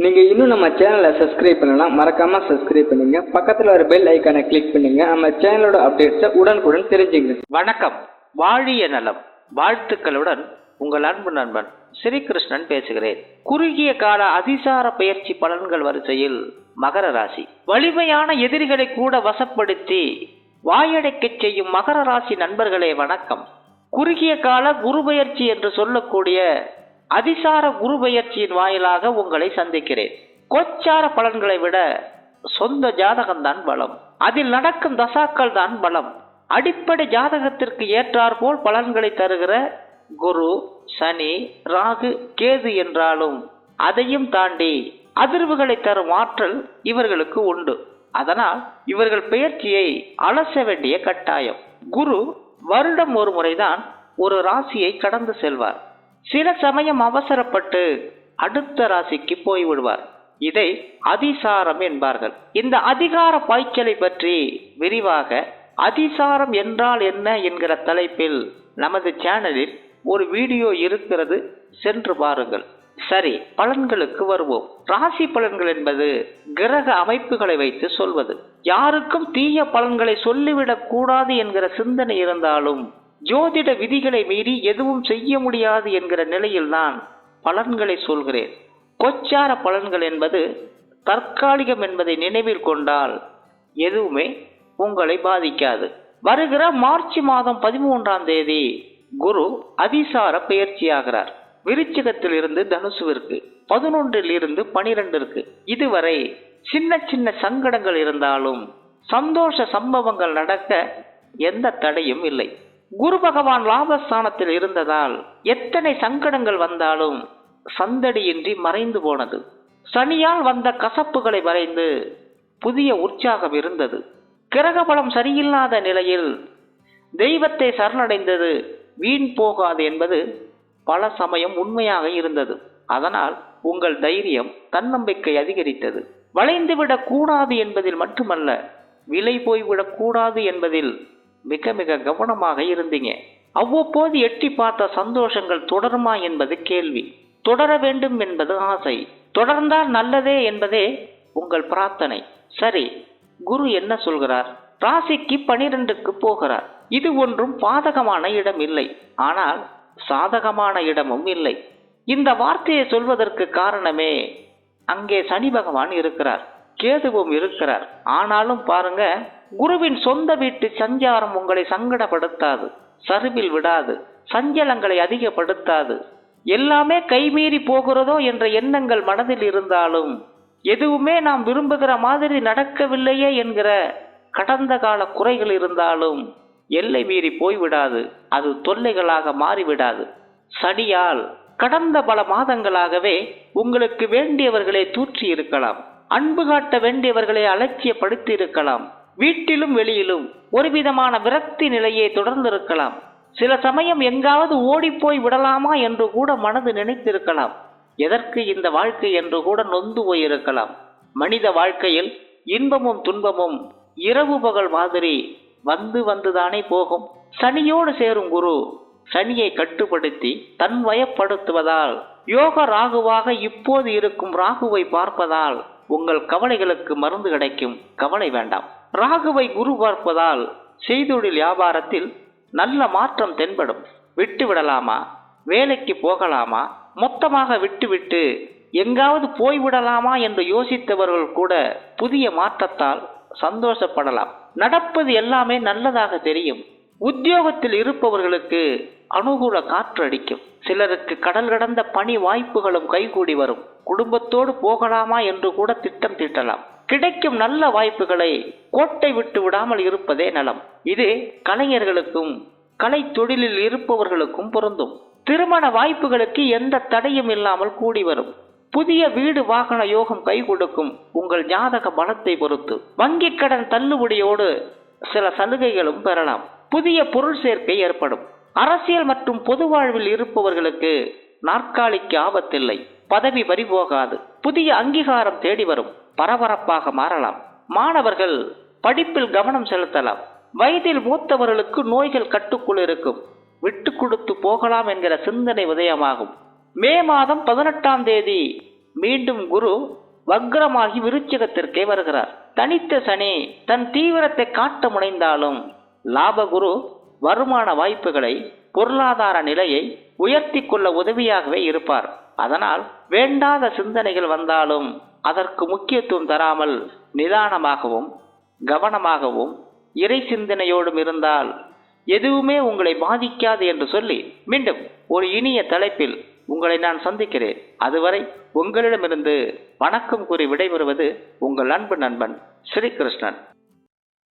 நீங்க இன்னும் நம்ம சேனலை சப்ஸ்கிரைப் பண்ணலாம், மறக்காம சப்ஸ்கிரைப் பண்ணுங்க. பக்கத்துல ஒரு பெல் ஐக்கானை கிளிக் பண்ணுங்க. நம்ம சேனலோட அப்டேட்ஸை உடனுக்குடன் தெரிஞ்சுங்க. வணக்கம். வாழிய நலம் வாழ்த்துக்களுடன் உங்கள் அன்பு நண்பன் ஸ்ரீகிருஷ்ணன் பேசுகிறேன். குறுகிய கால அதிசார பயிற்சி பலன்கள் வரிசையில் மகர ராசி. வலிமையான எதிரிகளை கூட வசப்படுத்தி வாயடைக்கச் செய்யும் மகர ராசி நண்பர்களே வணக்கம். குறுகிய கால குரு பயிற்சி என்று சொல்லக்கூடிய அதிசார குரு பயிற்சியின் வாயிலாக உங்களை சந்திக்கிறேன். கோச்சார பலன்களை விட சொந்த ஜாதகம்தான் பலம், அதில் நடக்கும் தசாக்கள் தான் பலம். அடிப்படை ஜாதகத்திற்கு ஏற்றாற்போல் பலன்களை தருகிற குரு, சனி, ராகு, கேது என்றாலும் அதையும் தாண்டி அதிர்வுகளை தரும் ஆற்றல் இவர்களுக்கு உண்டு. அதனால் இவர்கள் பெயர்ச்சியை அலச வேண்டிய கட்டாயம். குரு வருடம் ஒரு முறைதான் ஒரு ராசியை கடந்து செல்வார். சில சமயம் அவசரப்பட்டு அடுத்த ராசிக்கு போய்விடுவார். இதை அதிசாரம் என்பார்கள். இந்த அதிகார பாய்ச்சலை பற்றி விரிவாக அதிசாரம் என்றால் என்ன என்கிற தலைப்பில் நமது சேனலில் ஒரு வீடியோ இருக்கிறது, சென்று பாருங்கள். சரி, பலன்களுக்கு வருவோம். ராசி பலன்கள் என்பது கிரக அமைப்புகளை வைத்து சொல்வது. யாருக்கும் தீய பலன்களை சொல்லிவிடக் கூடாது என்கிற சிந்தனை இருந்தாலும் ஜோதிட விதிகளை மீறி எதுவும் செய்ய முடியாது என்கிற நிலையில்தான் பலன்களை சொல்கிறேன். கோச்சார பலன்கள் என்பது தற்காலிகம் என்பதை நினைவில் கொண்டால் எதுவுமே உங்களை பாதிக்காது. வருகிற மார்ச் மாதம் 13ஆம் தேதி குரு அதிசார பயிற்சியாகிறார். விருச்சிகத்தில் இருந்து தனுசுவிற்கு, 11ல் இருந்து 12ற்கு. இதுவரை சின்ன சின்ன சங்கடங்கள் இருந்தாலும் சந்தோஷ சம்பவங்கள் நடக்க எந்த தடையும் இல்லை. குரு பகவான் லாபஸ்தானத்தில் இருந்ததால் எத்தனை சங்கடங்கள் வந்தாலும் சந்தடியின்றி மறைந்து போனது. சனியால் வந்த கசப்புகளை மறைந்து புதிய உற்சாகம் இருந்தது. கிரகபலம் சரியில்லாத நிலையில் தெய்வத்தை சரணடைந்தது வீண் போகாது என்பது பல சமயம் உண்மையாக இருந்தது. அதனால் உங்கள் தைரியம், தன்னம்பிக்கை அதிகரித்தது. வளைந்துவிடக் கூடாது என்பதில் மட்டுமல்ல, விலை போய்விடக் கூடாது என்பதில் மிக மிக கவனமாக இருந்தீங்க. அவ்வப்போது எட்டி பார்த்த சந்தோஷங்கள் தொடருமா என்பது கேள்வி. தொடர வேண்டும் என்பது ஆசை. தொடர்ந்தால் நல்லதே என்பதே உங்கள் பிரார்த்தனை. சரி, குரு என்ன சொல்கிறார்? ராசிக்கு 12க்கு போகிறார். இது ஒன்றும் பாதகமான இடம் இல்லை, ஆனால் சாதகமான இடமும் இல்லை. இந்த வார்த்தையை சொல்வதற்கு காரணமே அங்கே சனி பகவான் இருக்கிறார், கேதுவும் இருக்கிறார். ஆனாலும் பாருங்க, குருவின் சொந்த வீட்டு சஞ்சாரம் உங்களை சங்கடப்படுத்தாது, சரிவில் விடாது, சஞ்சலங்களை அதிகப்படுத்தாது. எல்லாமே கைமீறி போகிறதோ என்ற எண்ணங்கள் மனதில் இருந்தாலும், எதுவுமே நாம் விரும்புகிற மாதிரி நடக்கவில்லையே என்கிற கடந்த கால குறைகள் இருந்தாலும் எல்லை மீறி போய்விடாது, அது தொல்லைகளாக மாறிவிடாது. சனியால் கடந்த பல மாதங்களாகவே உங்களுக்கு வேண்டியவர்களை தூற்றி இருக்கலாம், அன்பு காட்ட வேண்டியவர்களை அலட்சியப்படுத்தி இருக்கலாம். வீட்டிலும் வெளியிலும் ஒரு விதமான விரக்தி நிலையை தொடர்ந்திருக்கலாம். சில சமயம் எங்காவது ஓடிப்போய் விடலாமா என்று கூட மனது நினைத்திருக்கலாம். எதற்கு இந்த வாழ்க்கை என்று கூட நொந்து போயிருக்கலாம். மனித வாழ்க்கையில் இன்பமும் துன்பமும் இரவு பகல் மாதிரி வந்து வந்துதானே போகும். சனியோடு சேரும் குரு சனியை கட்டுப்படுத்தி தன் வயப்படுத்துவதால், யோக ராகுவாக இப்போது இருக்கும் ராகுவை பார்ப்பதால் உங்கள் கவலைகளுக்கு மருந்து கிடைக்கும். கவலை வேண்டாம். ராகுவை குரு பார்ப்பதால் செய்தொழில் வியாபாரத்தில் நல்ல மாற்றம் தென்படும். விட்டு விடலாமா, வேலைக்கு போகலாமா, மொத்தமாக விட்டுவிட்டு எங்காவது போய்விடலாமா என்று யோசித்தவர்கள் கூட புதிய மாற்றத்தால் சந்தோஷப்படலாம். நடப்பது எல்லாமே நல்லதாக தெரியும். உத்தியோகத்தில் இருப்பவர்களுக்கு அனுகூல காற்று அடிக்கும். சிலருக்கு கடல் கடந்த பணி வாய்ப்புகளும் கைகூடி வரும். குடும்பத்தோடு போகலாமா என்று கூட திட்டம் தீட்டலாம். கிடைக்கும் நல்ல வாய்ப்புகளை கோட்டை விட்டு விடாமல் இருப்பதே நலம். இது கலைஞர்களுக்கும் கலை தொழிலில் இருப்பவர்களுக்கும் பொருந்தும். திருமண வாய்ப்புகளுக்கு எந்த தடையும் இல்லாமல் கூடி வரும். புதிய வீடு வாகன யோகம் கை கொடுக்கும், உங்கள் ஜாதக பலத்தை பொறுத்து. வங்கி கடன் தள்ளுபடியோடு சில சலுகைகளும் பெறலாம். புதிய பொருள் சேர்க்கை ஏற்படும். அரசியல் மற்றும் பொது வாழ்வில் இருப்பவர்களுக்கு நாற்காலிக்கு ஆபத்தில்லை, பதவி பறிபோகாது. புதிய அங்கீகாரம் தேடி வரும். பரபரப்பாக மாறலாம். மாணவர்கள் படிப்பில் கவனம் செலுத்தலாம். வயதில் மூத்தவர்களுக்கு நோய்கள் கட்டுக்குள் இருக்கும். விட்டு கொடுத்து போகலாம் என்கிற சிந்தனை உதயமாகும். மே மாதம் 18ஆம் தேதி மீண்டும் குரு வக்ரமாகி விருச்சிகத்திற்கே வருகிறார். தனித்த சனி தன் தீவிரத்தை காட்ட முனைந்தாலும் லாபகுரு வருமான வாய்ப்புகளை, பொருளாதார நிலையை உயர்த்தி கொள்ள உதவியாகவே இருப்பார். அதனால் வேண்டாத சிந்தனைகள் வந்தாலும் அதற்கு முக்கியத்துவம் தராமல் நிதானமாகவும் கவனமாகவும் இறை சிந்தனையோடும் இருந்தால் எதுவுமே உங்களை பாதிக்காது என்று சொல்லி மீண்டும் ஒரு இனிய தலைப்பில் உங்களை நான் சந்திக்கிறேன். அதுவரை உங்களிடமிருந்து வணக்கம் கூறி விடைபெறுவது உங்கள் அன்பு நண்பன் ஸ்ரீகிருஷ்ணன்.